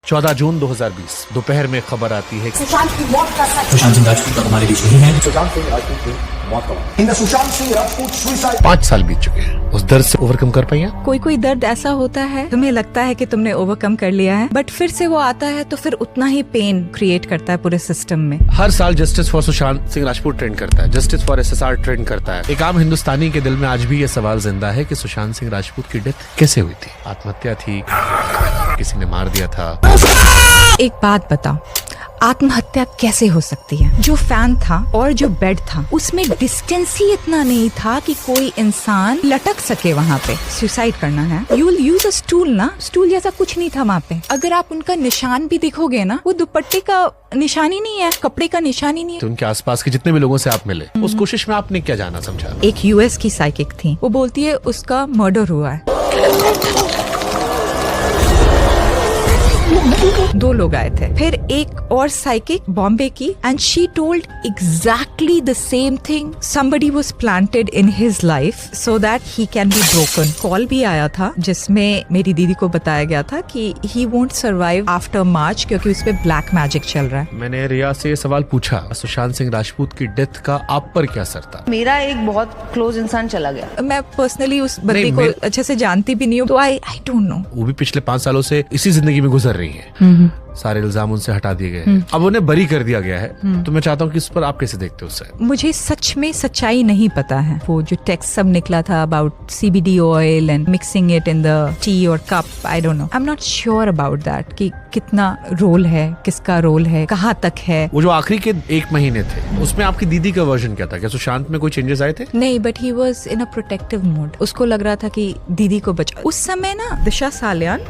14 जून 2020 दोपहर में खबर आती है सुशांत की मौत का सच। सुशांत सिंह राजपूत अब हमारे बीच नहीं है। सुशांत सिंह राजपूत की मौत का इन सुशांत सिंह राजपूत सुसाइड। 5 साल बीत चुके हैं। उस दर्द से ओवरकम कर पाई हैं? कोई कोई दर्द ऐसा होता है तुम्हें लगता है कि तुमने ओवरकम कर लिया है, बट फिर से वो आता है तो फिर उतना ही पेन क्रिएट करता है पूरे सिस्टम में। हर साल justice for Sushant Singh Rajput trend करता है, जस्टिस फॉर SSR ट्रेंड करता है। एक आम हिंदुस्तानी के दिल में आज भी ये सवाल जिंदा है कि सुशांत सिंह राजपूत की डेथ कैसे हुई थी? आत्महत्या थी, किसी ने मार दिया था? एक बात बताओ, आत्महत्या कैसे हो सकती है? जो फैन था और जो बेड था उसमें डिस्टेंस ही इतना नहीं था कि कोई इंसान लटक सके वहाँ पे। सुसाइड करना है, you will use a stool ना, स्टूल जैसा कुछ नहीं था वहाँ पे। अगर आप उनका निशान भी देखोगे ना, वो दुपट्टे का निशान ही नहीं है, कपड़े का निशान ही नहीं है। तो उनके आसपास के जितने भी लोगों से आप मिले, उस कोशिश में आपने क्या जाना समझा? एक US की साइकिक थी, वो बोलती है उसका मर्डर हुआ है। 2 लोग आए थे, फिर एक और साइकिक बॉम्बे की, and she told exactly the same thing. Somebody was planted in his life so that he can be broken. Call भी आया था जिसमें मेरी दीदी को बताया गया था कि he won't survive after March क्योंकि उस पे ब्लैक मैजिक चल रहा है। मैंने रिया से ये सवाल पूछा, सुशांत सिंह राजपूत की डेथ का आप पर क्या असर था? मेरा एक बहुत क्लोज इंसान चला गया। मैं पर्सनली उस बंदी को अच्छे से जानती भी नहीं हूँ, तो आई डोंट नो। वो भी पिछले 5 सालों से इसी जिंदगी में गुजर रही है। सारे इल्जाम उनसे हटा दिए गए हैं, अब उन्हें बरी कर दिया गया है। तो मैं चाहता हूँ कि इस पर आप कैसे देखते हो उससे? मुझे सच में सच्चाई नहीं पता है। वो जो टेक्स्ट सब निकला था about CBD oil and mixing it in the tea और cup, I don't know, I am not sure about that कि कितना रोल है, किसका रोल है, कहाँ तक है। वो जो आखिरी के 1 महीने थे, उसमें आपकी दीदी का वर्जन क्या था? क्या सुशांत में कोई चेंजेस आए थे? नहीं, but he was in a protective mode. उसको लग रहा था कि दीदी को बचा। उस समय ना दिशा सालियान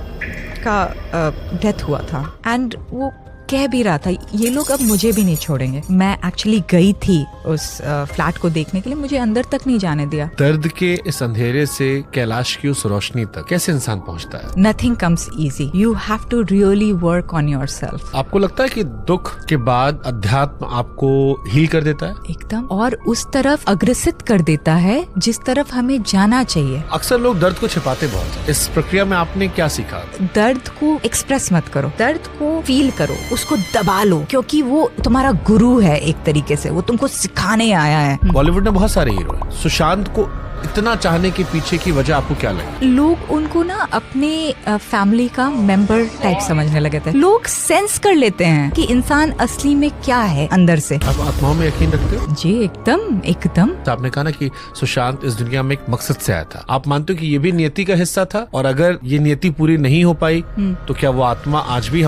का डेथ हुआ था, एंड वो कह भी रहा था ये लोग अब मुझे भी नहीं छोड़ेंगे। मैं एक्चुअली गई थी उस फ्लैट को देखने के लिए, मुझे अंदर तक नहीं जाने दिया। दर्द के इस अंधेरे से कैलाश की उस रोशनी तक कैसे इंसान पहुंचता है? Nothing comes easy, you have to really work on yourself. आपको लगता है कि दुख के बाद अध्यात्म आपको हील कर देता है? एकदम, और उस तरफ अग्रसित कर देता है जिस तरफ हमें जाना चाहिए। अक्सर लोग दर्द को छिपाते बहुत हैं। इस प्रक्रिया में आपने क्या सीखा? दर्द को एक्सप्रेस मत करो, दर्द को फील करो, उसको दबा लो, क्योंकि वो तुम्हारा गुरु है एक तरीके से, वो तुमको सिखाने आया है। बॉलीवुड में बहुत सारे हीरो हैं। सुशांत को इतना चाहने के पीछे की वजह आपको क्या लगी? लोग उनको ना अपने फैमिली का मेंबर टाइप समझने लगे थे। लोग सेंस कर लेते हैं कि इंसान असली में क्या है अंदर से। आप आत्माओं में यकीन रखते हो? जी एकदम एकदम। तो आपने कहा ना कि सुशांत इस दुनिया में एक मकसद से आया था। आप मानते हो कि ये भी नियति का हिस्सा था? और अगर ये नियति पूरी नहीं हो पाई तो क्या वो आत्मा आज भी